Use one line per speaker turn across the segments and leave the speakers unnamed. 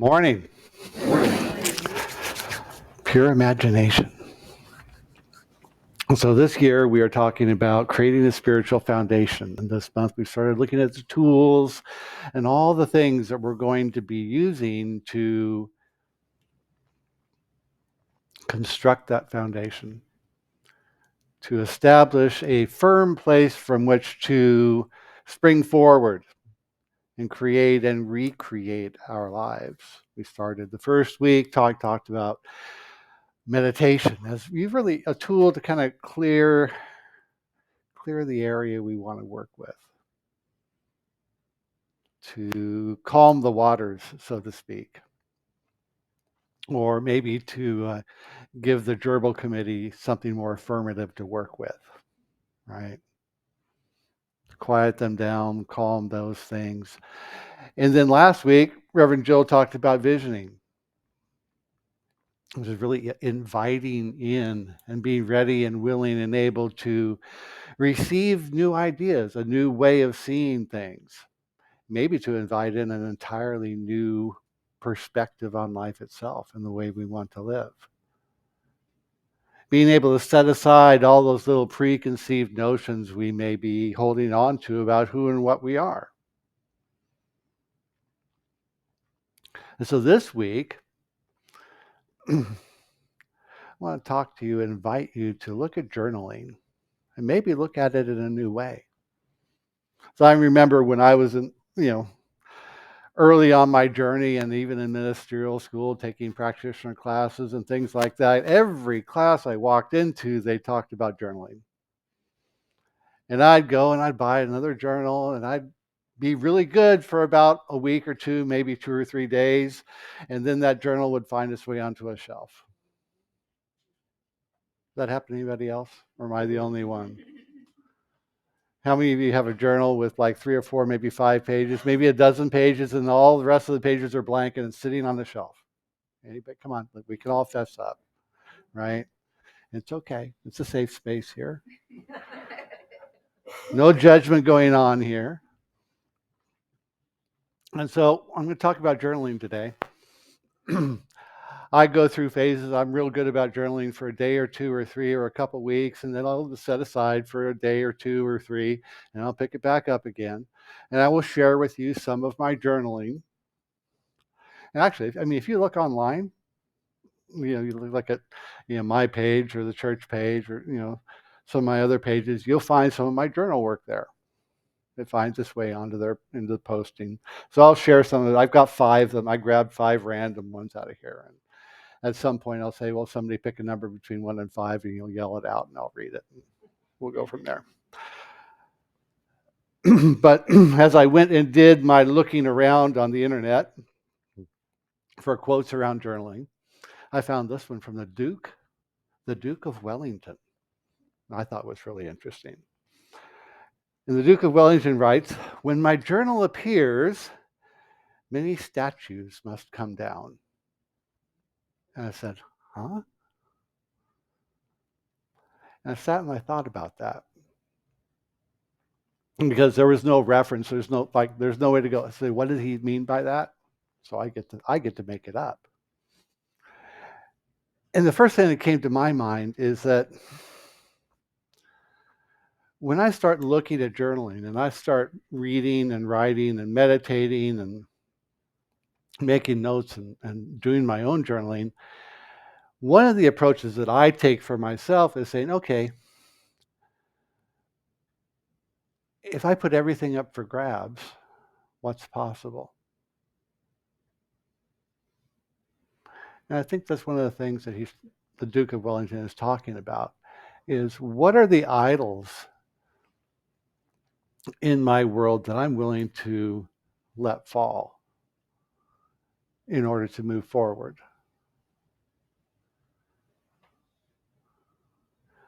Morning. Pure imagination. So this year we are talking about creating a spiritual foundation. And this month we started looking at the tools and all the things that we're going to be using to construct that foundation, to establish a firm place from which to spring forward and create and recreate our lives. We started the first week talked about meditation as really a tool to kind of clear the area we want to work with, to calm the waters, so to speak, or maybe to give the gerbil committee something more affirmative to work with, right? Quiet them down, calm those things. And then last week, Reverend Joe talked about visioning, which is really inviting in and being ready and willing and able to receive new ideas, a new way of seeing things, maybe to invite in an entirely new perspective on life itself and the way we want to live. Being able to set aside all those little preconceived notions we may be holding on to about who and what we are. And so this week, I want to talk to you and invite you to look at journaling and maybe look at it in a new way. So I remember when I was early on my journey and even in ministerial school, taking practitioner classes and things like that, every class I walked into, they talked about journaling. And I'd go and I'd buy another journal and I'd be really good for about a week or two, maybe 2 or 3 days. And then that journal would find its way onto a shelf. Does that happen to anybody else? Or am I the only one? How many of you have a journal with like 3 or 4, maybe 5 pages, maybe a dozen pages, and all the rest of the pages are blank and it's sitting on the shelf? Anybody? Come on, we can all fess up, right? It's okay. It's a safe space here. No judgment going on here. And so I'm going to talk about journaling today. I go through phases. I'm real good about journaling for a day or 2 or 3 or a couple of weeks, and then I'll set aside for a day or 2 or 3, and I'll pick it back up again. And I will share with you some of my journaling. And actually, I mean, if you look online, you look at my page or the church page or some of my other pages, you'll find some of my journal work there. It finds its way into the posting. So I'll share some of it. I've got 5 of them. I grabbed 5 random ones out of here, and at some point I'll say, well, somebody pick a number between 1 and 5, and you'll yell it out, and I'll read it. We'll go from there. But as I went and did my looking around on the internet for quotes around journaling, I found this one from the Duke of Wellington. I thought was really interesting. And the Duke of Wellington writes, "When my journal appears, many statues must come down." And I said, huh? And I sat and I thought about that. Because there was no reference, there's no way to go say, what did he mean by that? So I get to make it up. And the first thing that came to my mind is that when I start looking at journaling and I start reading and writing and meditating and making notes and doing my own journaling, one of the approaches that I take for myself is saying, okay, if I put everything up for grabs, what's possible? And I think that's one of the things that the Duke of Wellington is talking about, is what are the idols in my world that I'm willing to let fall in order to move forward?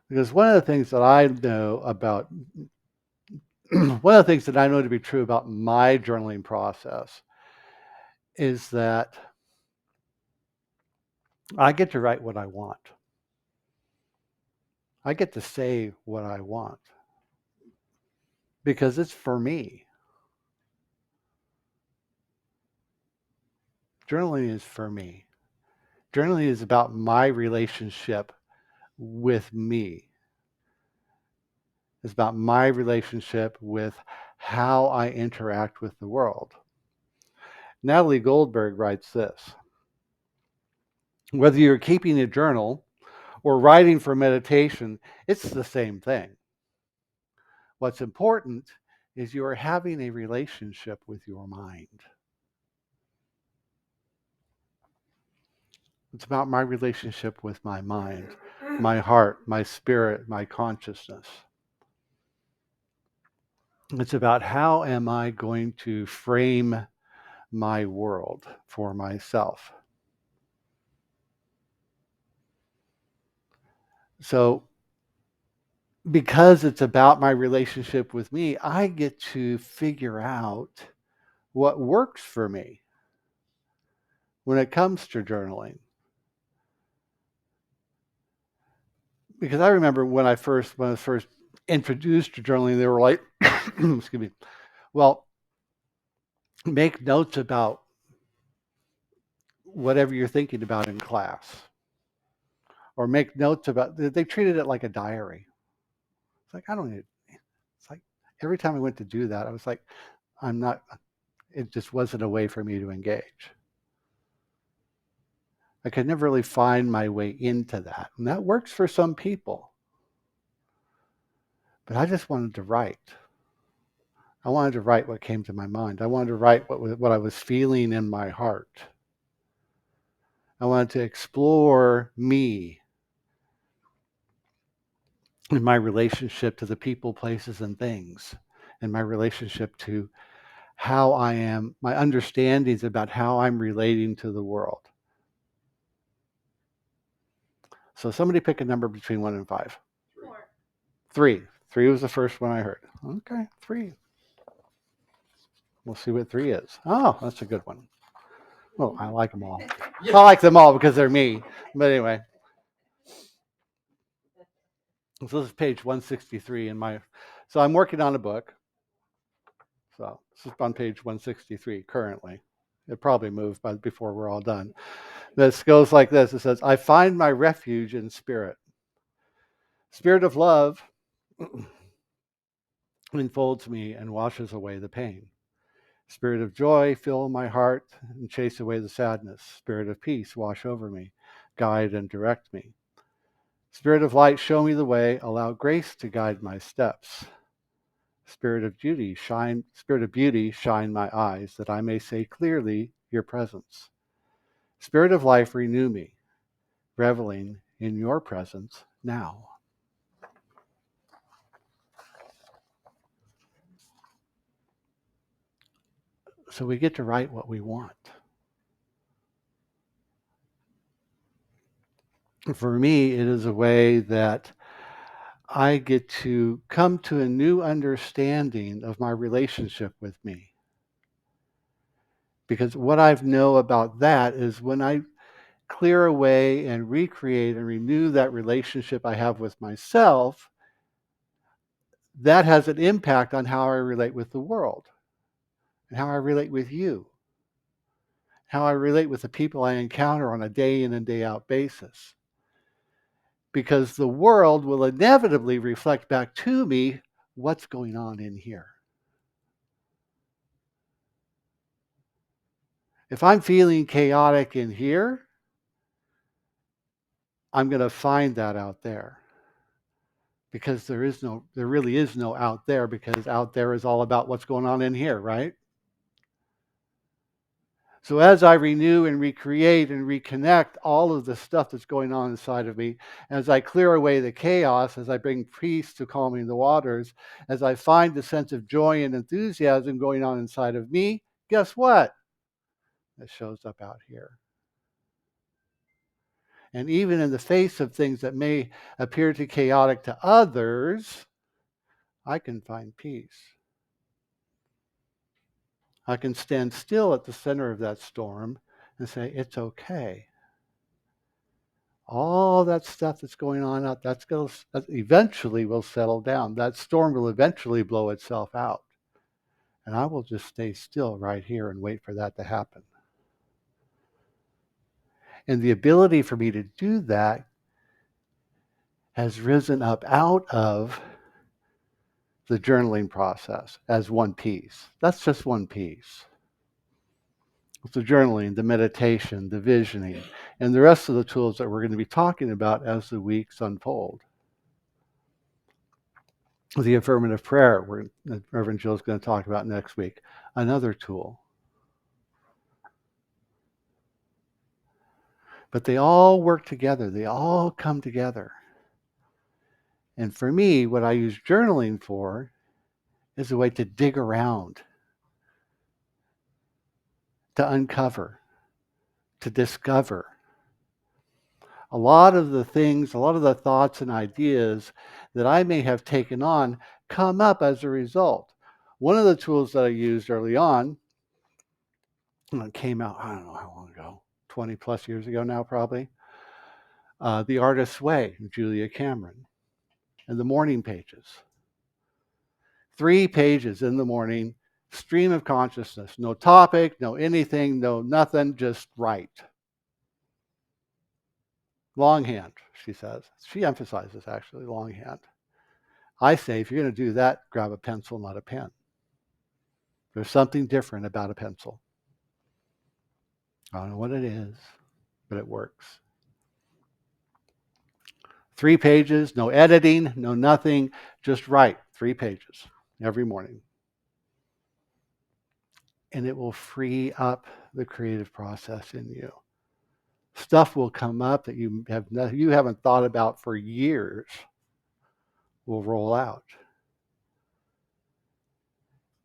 Because one of the things that I know to be true about my journaling process is that I get to write what I want. I get to say what I want because it's for me. Journaling is for me. Journaling is about my relationship with me. It's about my relationship with how I interact with the world. Natalie Goldberg writes this: whether you're keeping a journal or writing for meditation, it's the same thing. What's important is you are having a relationship with your mind. It's about my relationship with my mind, my heart, my spirit, my consciousness. It's about how am I going to frame my world for myself. So, because it's about my relationship with me, I get to figure out what works for me when it comes to journaling. Because I remember when I was first introduced to journaling, they were like, excuse me, well, make notes about whatever you're thinking about in class, or make notes about. They treated it like a diary. It's like I don't need. It's like every time I went to do that, I was like, I'm not. It just wasn't a way for me to engage. I could never really find my way into that, and that works for some people. But I just wanted to write. I wanted to write what came to my mind. I wanted to write what I was feeling in my heart. I wanted to explore me and my relationship to the people, places, and things, and my relationship to how I am, my understandings about how I'm relating to the world. So somebody pick a number between 1 and 5.
4.
3. 3 was the first one I heard. Okay, 3. We'll see what 3 is. Oh, that's a good one. Well, I like them all. I like them all because they're me. But anyway, so this is page 163 in my. So I'm working on a book. So this is on page 163 currently. It probably moved before we're all done. This goes like this. It says, I find my refuge in spirit. Spirit of love enfolds me and washes away the pain. Spirit of joy, fill my heart and chase away the sadness. Spirit of peace, wash over me, guide and direct me. Spirit of light, show me the way, allow grace to guide my steps. Spirit of beauty, shine my eyes, that I may say clearly your presence. Spirit of life, renew me, reveling in your presence now. So we get to write what we want. For me, it is a way that I get to come to a new understanding of my relationship with me. Because what I know about that is when I clear away and recreate and renew that relationship I have with myself, that has an impact on how I relate with the world and how I relate with you, how I relate with the people I encounter on a day in and day out basis. Because the world will inevitably reflect back to me what's going on in here. If I'm feeling chaotic in here, I'm going to find that out there. Because there really is no out there, because out there is all about what's going on in here, right? So as I renew and recreate and reconnect all of the stuff that's going on inside of me, as I clear away the chaos, as I bring peace to calming the waters, as I find the sense of joy and enthusiasm going on inside of me, guess what? It shows up out here. And even in the face of things that may appear to chaotic to others, I can find peace. I can stand still at the center of that storm and say, it's okay. All that stuff that's going on out, that eventually will settle down. That storm will eventually blow itself out. And I will just stay still right here and wait for that to happen. And the ability for me to do that has risen up out of the journaling process as one piece. That's just one piece. It's the journaling, the meditation, the visioning, and the rest of the tools that we're going to be talking about as the weeks unfold. The affirmative prayer, Reverend Jill is going to talk about next week, another tool. But they all work together. They all come together. And for me, what I use journaling for is a way to dig around, to uncover, to discover. A lot of the things, a lot of the thoughts and ideas that I may have taken on come up as a result. One of the tools that I used early on, it came out, I don't know how long ago, 20 plus years ago now probably, The Artist's Way, Julia Cameron, and the morning pages. 3 pages in the morning, stream of consciousness, no topic, no anything, no nothing, just write. Longhand, she says. She emphasizes actually longhand. I say if you're going to do that, grab a pencil, not a pen. There's something different about a pencil. I don't know what it is, but it works. 3 pages, no editing, no nothing, just write 3 pages every morning. And it will free up the creative process in you. Stuff will come up that you haven't thought about for years will roll out.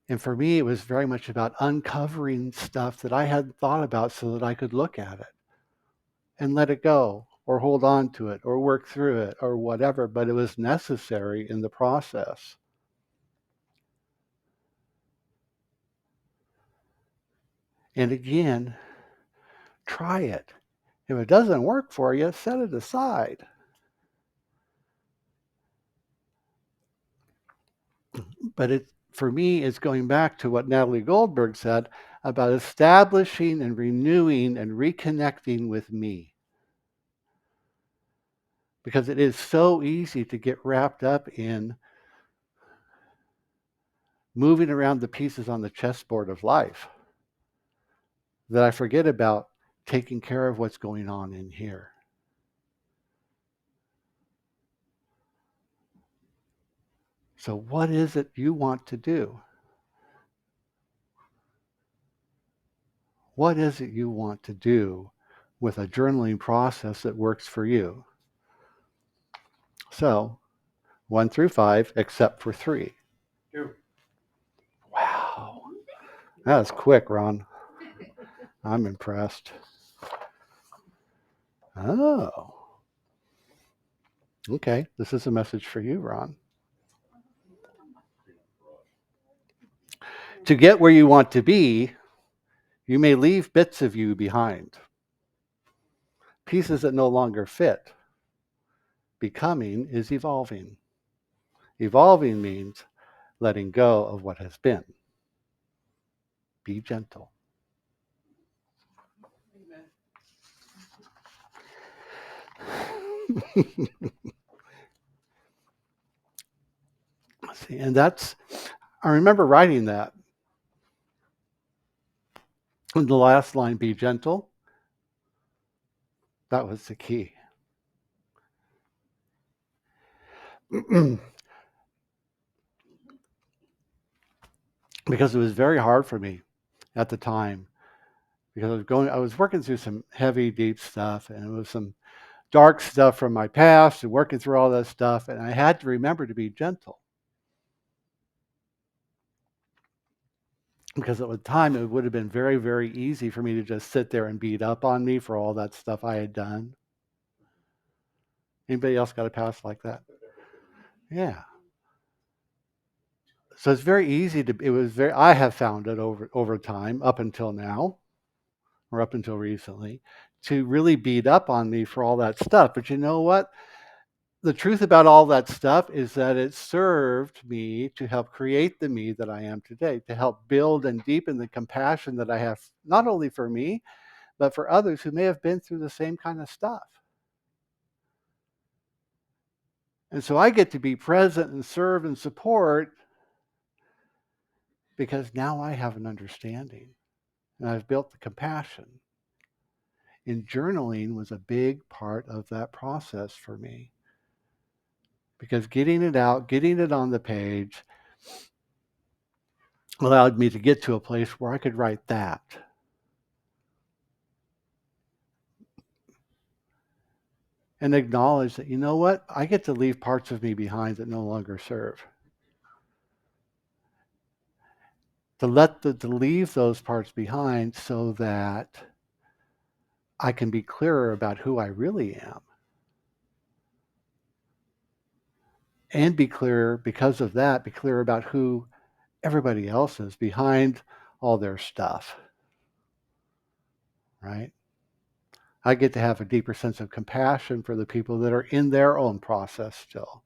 And for me, it was very much about uncovering stuff that I hadn't thought about so that I could look at it and let it go or hold on to it or work through it or whatever, but it was necessary in the process. And again, try it. If it doesn't work for you, set it aside. But it, for me, it's going back to what Natalie Goldberg said about establishing and renewing and reconnecting with me. Because it is so easy to get wrapped up in moving around the pieces on the chessboard of life that I forget about taking care of what's going on in here. So what is it you want to do? What is it you want to do with a journaling process that works for you? So 1 through 5, except for 3.
2.
Wow. That was quick, Ron. I'm impressed. Oh. Okay. This is a message for you, Ron. To get where you want to be, you may leave bits of you behind. Pieces that no longer fit. Becoming is evolving. Evolving means letting go of what has been. Be gentle. See, and that's, I remember writing that. In the last line, be gentle. That was the key. Because it was very hard for me at the time. Because I was working through some heavy, deep stuff, and it was some dark stuff from my past, and working through all that stuff, and I had to remember to be gentle. Because at the time, it would have been very, very easy for me to just sit there and beat up on me for all that stuff I had done. Anybody else got a past like that? Yeah. So it's very easy I have found it over time, up until now, or up until recently, to really beat up on me for all that stuff. But you know what? The truth about all that stuff is that it served me to help create the me that I am today, to help build and deepen the compassion that I have, not only for me, but for others who may have been through the same kind of stuff. And so I get to be present and serve and support because now I have an understanding and I've built the compassion. And journaling was a big part of that process for me because getting it out, getting it on the page allowed me to get to a place where I could write that. And acknowledge that, you know what? I get to leave parts of me behind that no longer serve. To leave those parts behind so that I can be clearer about who I really am. And be clearer, because of that, be clearer about who everybody else is behind all their stuff. Right? I get to have a deeper sense of compassion for the people that are in their own process still.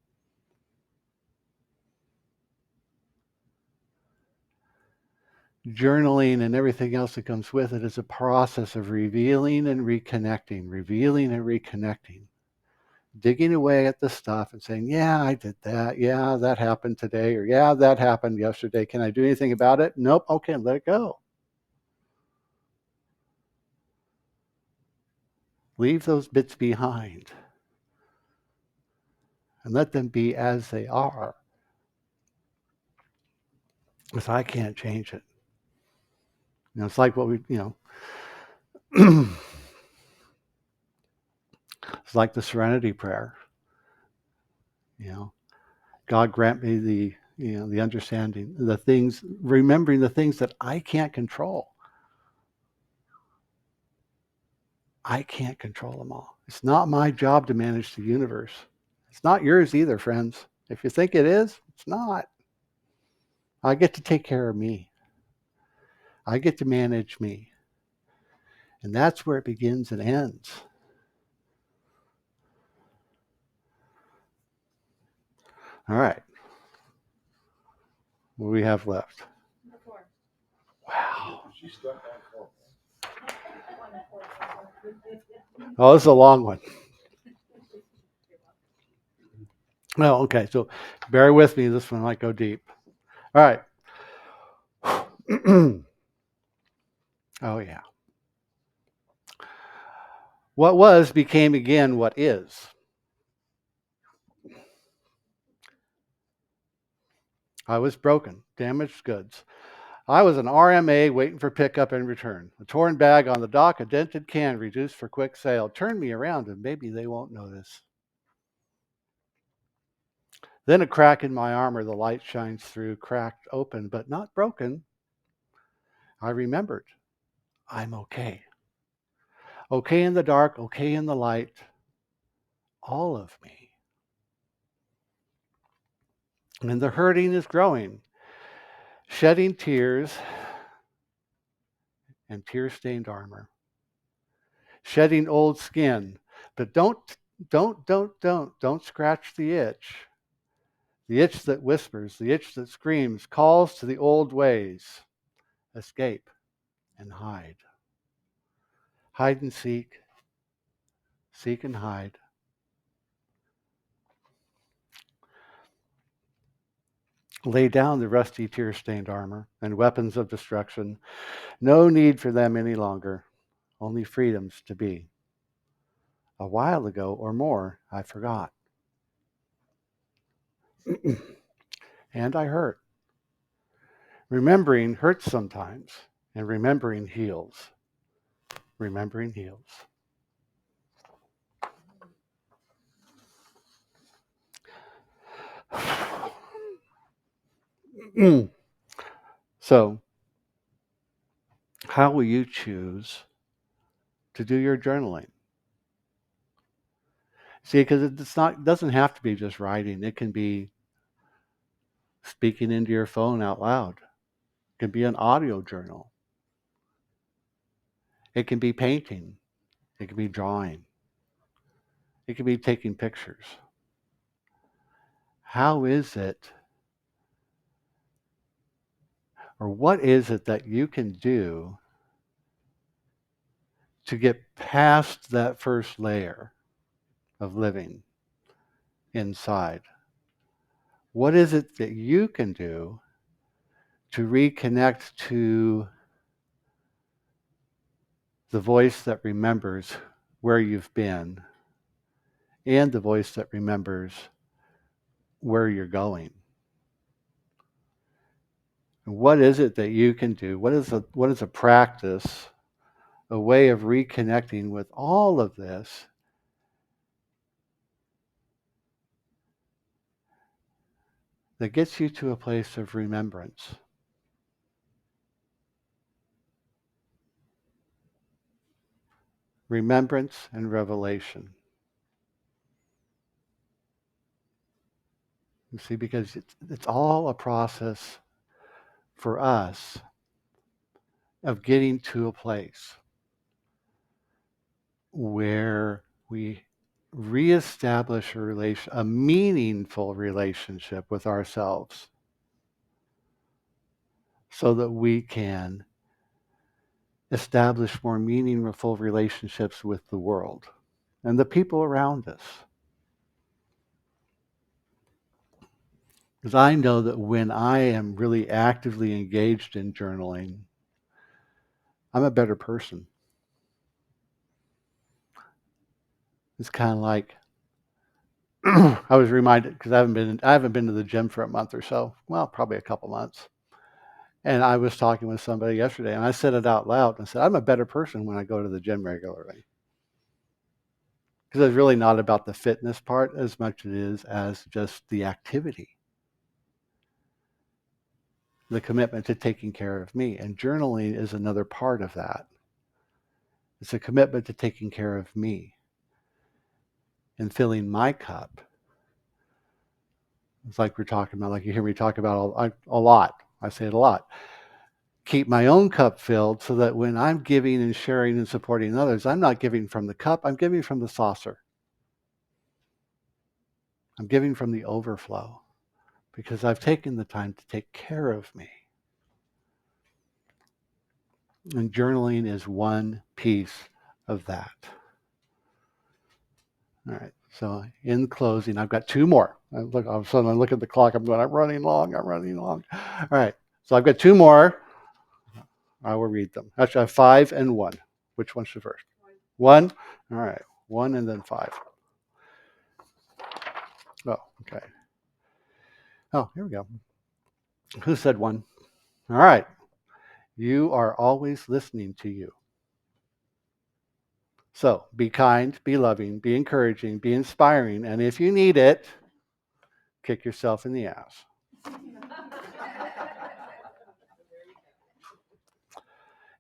Journaling and everything else that comes with it is a process of revealing and reconnecting, digging away at the stuff and saying, yeah, I did that. Yeah, that happened today. Or yeah, that happened yesterday. Can I do anything about it? Nope. Okay, let it go. Leave those bits behind and let them be as they are. Because I can't change it. It's like what it's like the serenity prayer. God grant me the understanding, the things, remembering the things that I can't control. I can't control them all. It's not my job to manage the universe. It's not yours either, friends. If you think it is, it's not. I get to take care of me. I get to manage me. And that's where it begins and ends. All right. What do we have left? Wow. Oh, this is a long one. Oh, okay. So bear with me. This one might go deep. All right. Oh, yeah. What was became again what is. I was broken, damaged goods. I was an RMA waiting for pickup and return. A torn bag on the dock, a dented can reduced for quick sale. Turn me around and maybe they won't notice. Then a crack in my armor, the light shines through, cracked open, but not broken. I remembered, I'm okay. Okay in the dark, okay in the light. All of me. And the hurting is growing, shedding tears and tear-stained armor. Shedding old skin, but don't scratch the itch. The itch that whispers, the itch that screams, calls to the old ways. Escape and hide. Hide and seek and hide. Lay down the rusty tear-stained armor and weapons of destruction. No need for them any longer. Only freedoms to be. A while ago or more, I forgot. And I hurt. Remembering hurts sometimes, and remembering heals. Remembering heals. So, how will you choose to do your journaling? See, because it doesn't have to be just writing. It can be speaking into your phone out loud. It can be an audio journal. It can be painting. It can be drawing. It can be taking pictures. How is it, or what is it that you can do to get past that first layer of living inside? What is it that you can do to reconnect to the voice that remembers where you've been and the voice that remembers where you're going? And what is it that you can do? What is a practice, a way of reconnecting with all of this that gets you to a place of remembrance? Remembrance and revelation. You see, because it's all a process for us of getting to a place where we reestablish a meaningful relationship with ourselves so that we can establish more meaningful relationships with the world and the people around us. Because I know that when I am really actively engaged in journaling, I'm a better person. It's kind of like I was reminded, because I haven't been to the gym for a month or so. Well, probably a couple months. And I was talking with somebody yesterday, and I said it out loud. I said, I'm a better person when I go to the gym regularly. Because it's really not about the fitness part as much as it is as just the activity, the commitment to taking care of me. And journaling is another part of that. It's a commitment to taking care of me and filling my cup. It's like we're talking about, like you hear me talk about a lot. I say it a lot. Keep my own cup filled so that when I'm giving and sharing and supporting others, I'm not giving from the cup, I'm giving from the saucer. I'm giving from the overflow because I've taken the time to take care of me. And journaling is one piece of that. All right. So in closing, I've got two more. All of a sudden I look at the clock. I'm running long. All right. So I've got two more. I will read them. Actually, I have 5 and 1. Which one should first? 1. All right. 1 and then 5. Oh, okay. Oh, here we go. Who said 1? All right. You are always listening to you. So be kind, be loving, be encouraging, be inspiring, and if you need it, kick yourself in the ass.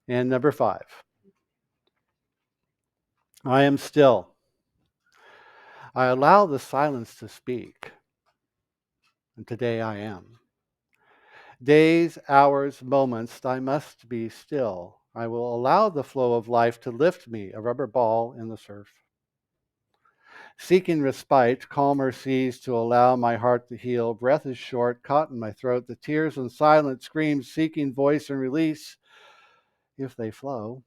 And number 5, I am still. I allow the silence to speak. And today I am. Days, hours, moments, I must be still. I will allow the flow of life to lift me, a rubber ball in the surf. Seeking respite, calmer seas to allow my heart to heal. Breath is short, caught in my throat. The tears and silent screams, seeking voice and release. If they flow,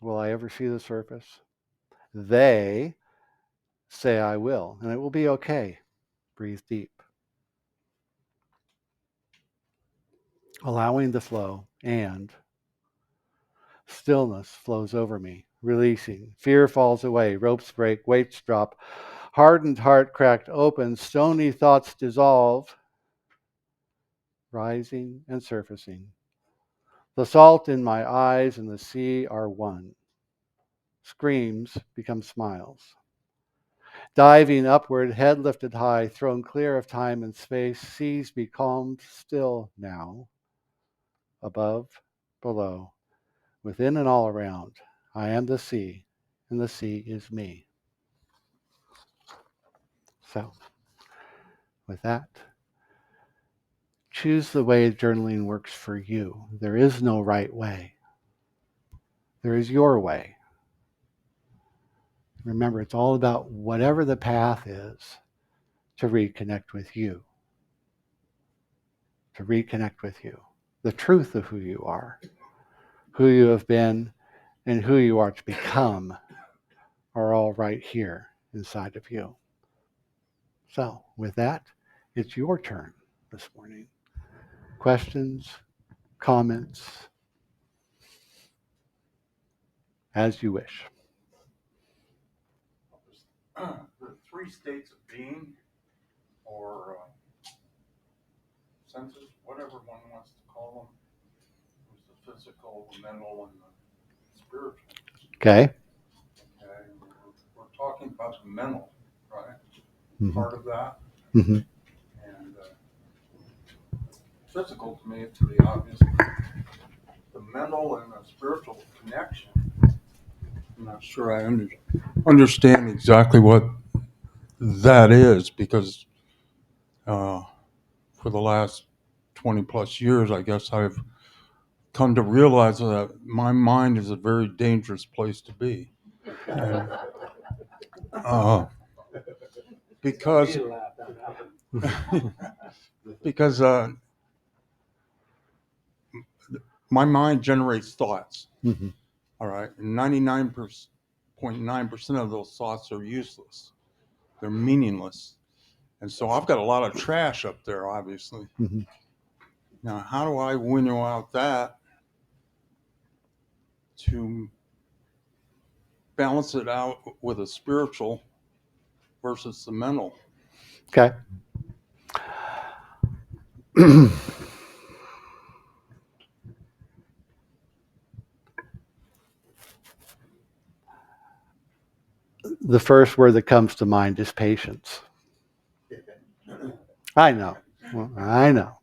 will I ever see the surface? They say I will, and it will be okay. Breathe deep. Allowing the flow, and stillness flows over me, releasing. Fear falls away, ropes break, weights drop. Hardened heart cracked open, stony thoughts dissolve, rising and surfacing. The salt in my eyes and the sea are one. Screams become smiles. Diving upward, head lifted high, thrown clear of time and space, seas be calmed still now. Above, below, within and all around, I am the sea, and the sea is me. So, with that, choose the way journaling works for you. There is no right way. There is your way. Remember, it's all about whatever the path is to reconnect with you, the truth of who you are. who you have been, and who you are to become are all right here inside of you. So, with that, it's your turn this morning. Questions, comments, as you wish.
The three states of being, or senses, whatever one wants to call them, was the physical, the mental, and the spiritual.
Okay.
Okay, we're talking about the mental, right?
Mm-hmm.
Part of that,
Mm-hmm.
and physical to me, to be obvious, the mental and the spiritual connection. I'm not sure I understand exactly what that is, because for the last 20 plus years, I guess I've come to realize that my mind is a very dangerous place to be. And, because because my mind generates thoughts.
Mm-hmm.
All right, 99.9% of those thoughts are useless. They're meaningless, and so I've got a lot of trash up there, obviously.
Mm-hmm.
Now, how do I winnow out that to balance it out with a spiritual versus the mental?
Okay. The first word that comes to mind is patience. I know. Well, I know.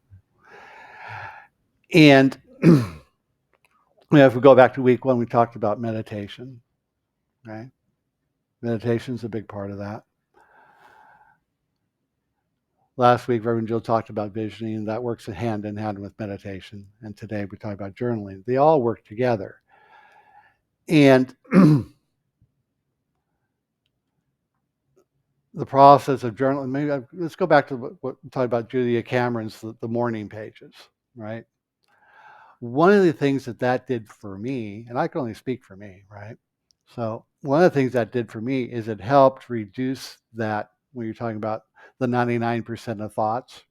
And if we go back to week 1, we talked about meditation, right? Meditation is a big part of that. Last week, Reverend Jill talked about visioning, and that works hand in hand with meditation. And today we talk about journaling. They all work together. And the process of journaling, maybe let's go back to what we talked about Julia Cameron's, the morning pages, right? One of the things that did for me, and I can only speak for me, right? So one of the things that did for me is it helped reduce that, when you're talking about the 99% of thoughts,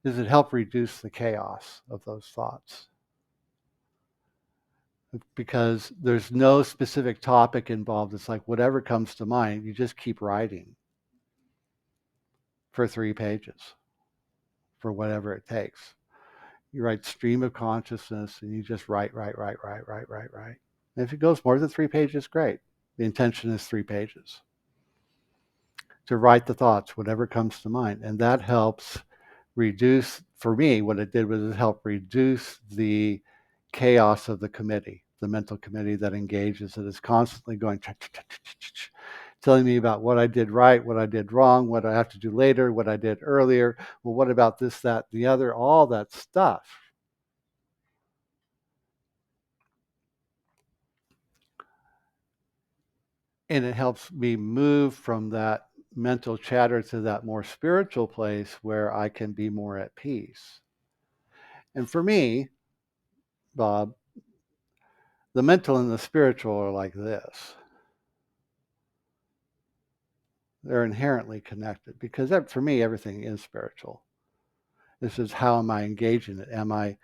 is it helped reduce the chaos of those thoughts. Because there's no specific topic involved. It's like whatever comes to mind, you just keep writing for 3 pages, for whatever it takes. You write stream of consciousness and you just write. And if it goes more than 3 pages, great. The intention is 3 pages. To write the thoughts, whatever comes to mind. And that helps reduce, for me, what it did was it helped reduce the chaos of the committee, the mental committee that engages, that is constantly going, telling me about what I did right, what I did wrong, what I have to do later, what I did earlier. Well, what about this, that, the other, all that stuff. And it helps me move from that mental chatter to that more spiritual place where I can be more at peace. And for me, Bob, the mental and the spiritual are like this. They're inherently connected, because for me, everything is spiritual. This is, how am I engaging it? Am I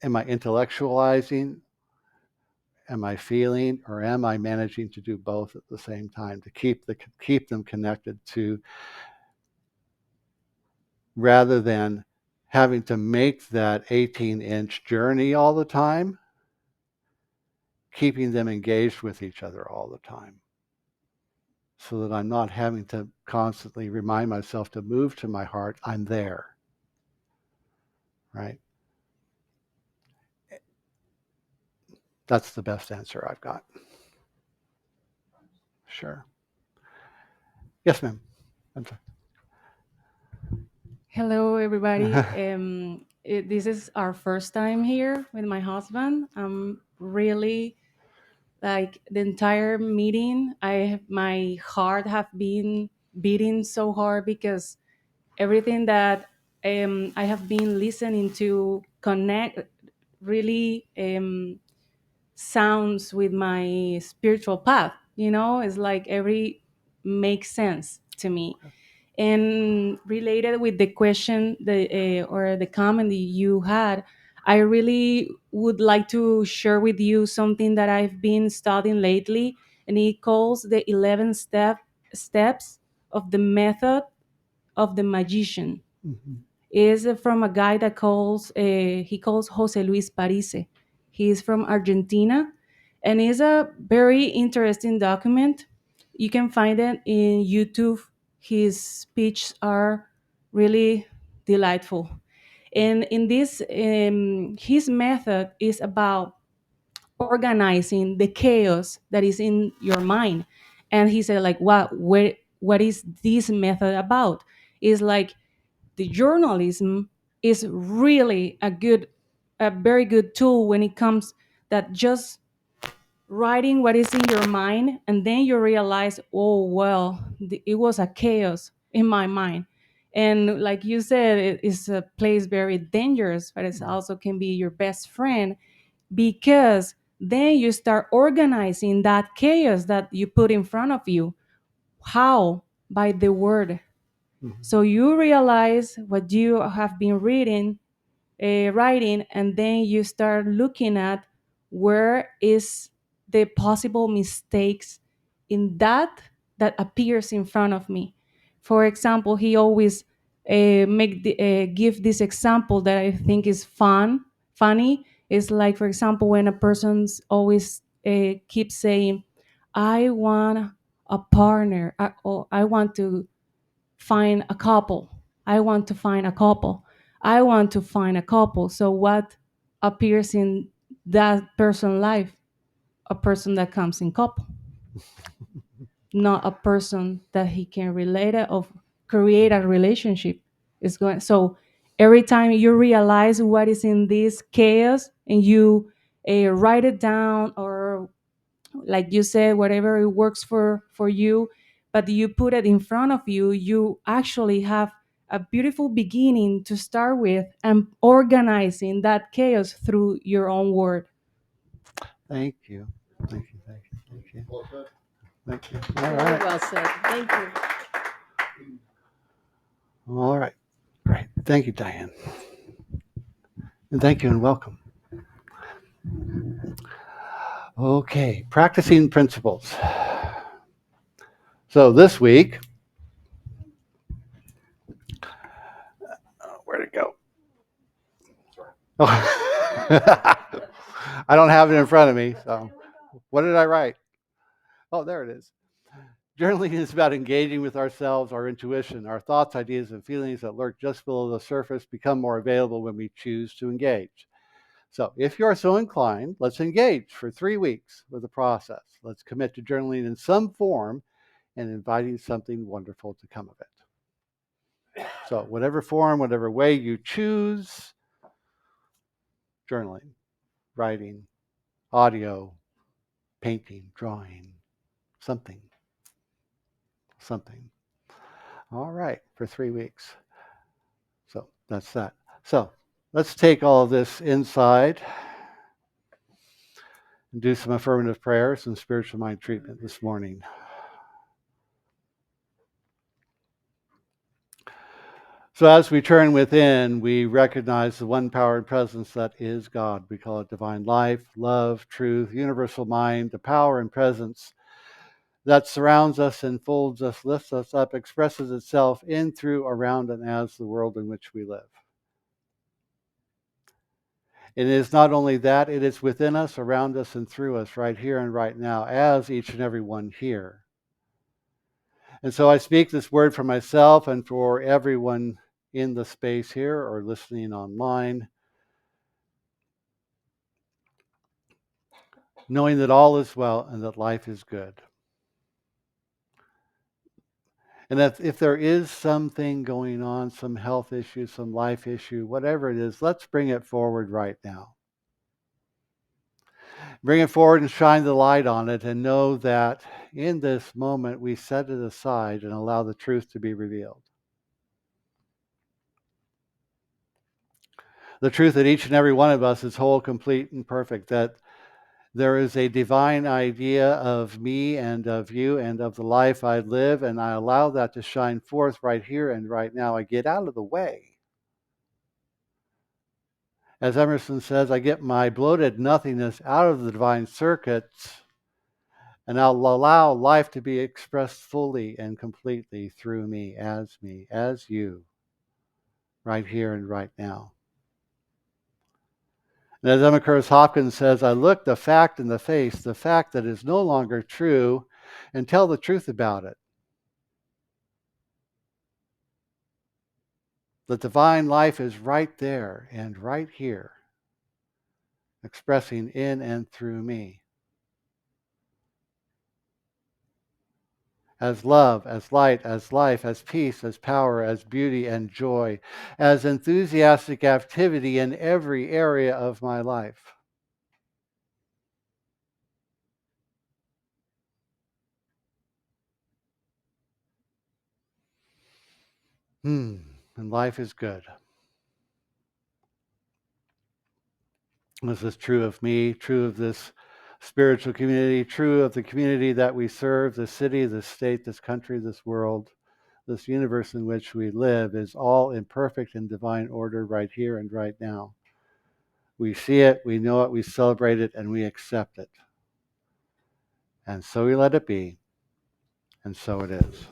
intellectualizing? Am I feeling, or am I managing to do both at the same time to keep them connected, to rather than having to make that 18-inch journey all the time, keeping them engaged with each other all the time, so that I'm not having to constantly remind myself to move to my heart. I'm there, right? That's the best answer I've got. Sure. Yes, ma'am. I'm sorry.
Hello, everybody. This is our first time here with my husband. I'm really, like, the entire meeting, my heart have been beating so hard, because everything that I have been listening to really sounds with my spiritual path. It's like every makes sense to me. And related with the question or the comment that you had, I really would like to share with you something that I've been studying lately, and it calls the 11 steps of the method of the magician.
Mhm.
Is from a guy that he calls Jose Luis Parise. He is from Argentina, and it's a very interesting document. You can find it in YouTube. His speeches are really delightful, and in this, his method is about organizing the chaos that is in your mind. And he said, like, what is this method about? Is like the journalism is really a very good tool when it comes that just writing what is in your mind, and then you realize, oh well, it was a chaos in my mind. And like you said, it is a place very dangerous, but it also can be your best friend, because then you start organizing that chaos that you put in front of you. How? By the word.
Mhm.
So you realize what you have been writing, and then you start looking at where is the possible mistakes in that appears in front of me. For example, he always give this example that I think is funny. It's like, for example, when a person's always keeps saying, "I want a partner," or "I want to find a couple. I want to find a couple. I want to find a couple." So what appears in that person's life? A person that comes in couple, not a person that he can relate it or create a relationship. Is going so every time you realize what is in this chaos, and you write it down, or like you said, whatever it works for you, but you put it in front of you, you actually have a beautiful beginning to start with, and organizing that chaos through your own word.
Thank you. Thank you. Thank you. Thank you. Thank you. All
Very
right.
well said. Thank you.
All right. Great. Thank you, Diane. And thank you and welcome. Okay. Practicing principles. So this week, where'd it go? Oh. I don't have it in front of me. So what did I write? Oh, there it is. Journaling is about engaging with ourselves, our intuition, our thoughts, ideas, and feelings that lurk just below the surface become more available when we choose to engage. So, if you are so inclined, let's engage for 3 weeks with the process. Let's commit to journaling in some form and inviting something wonderful to come of it. So, whatever form, whatever way you choose, journaling, writing, audio, painting, drawing, something, something. All right, for 3 weeks. So that's that. So let's take all of this inside and do some affirmative prayers and spiritual mind treatment this morning. So as we turn within, we recognize the one power and presence that is God. We call it divine life, love, truth, universal mind, the power and presence that surrounds us, enfolds us, lifts us up, expresses itself in, through, around, and as the world in which we live. It is not only that, it is within us, around us, and through us right here and right now, as each and every one here. And so I speak this word for myself and for everyone in the space here or listening online, knowing that all is well and that life is good. And that if there is something going on, some health issue, some life issue, whatever it is, let's bring it forward right now. Bring it forward and shine the light on it, and know that in this moment we set it aside and allow the truth to be revealed. The truth that each and every one of us is whole, complete, and perfect, that there is a divine idea of me and of you and of the life I live, and I allow that to shine forth right here and right now. I get out of the way. As Emerson says, I get my bloated nothingness out of the divine circuits, and I'll allow life to be expressed fully and completely through me, as you, right here and right now. And as Emma Curtis Hopkins says, I look the fact in the face, the fact that is no longer true, and tell the truth about it. The divine life is right there and right here, expressing in and through me. As love, as light, as life, as peace, as power, as beauty and joy, as enthusiastic activity in every area of my life. And life is good. This is true of me, true of this spiritual community, true of the community that we serve, the city, the state, this country, this world, this universe in which we live is all in perfect and divine order right here and right now. We see it, we know it, we celebrate it, and we accept it. And so we let it be, and so it is.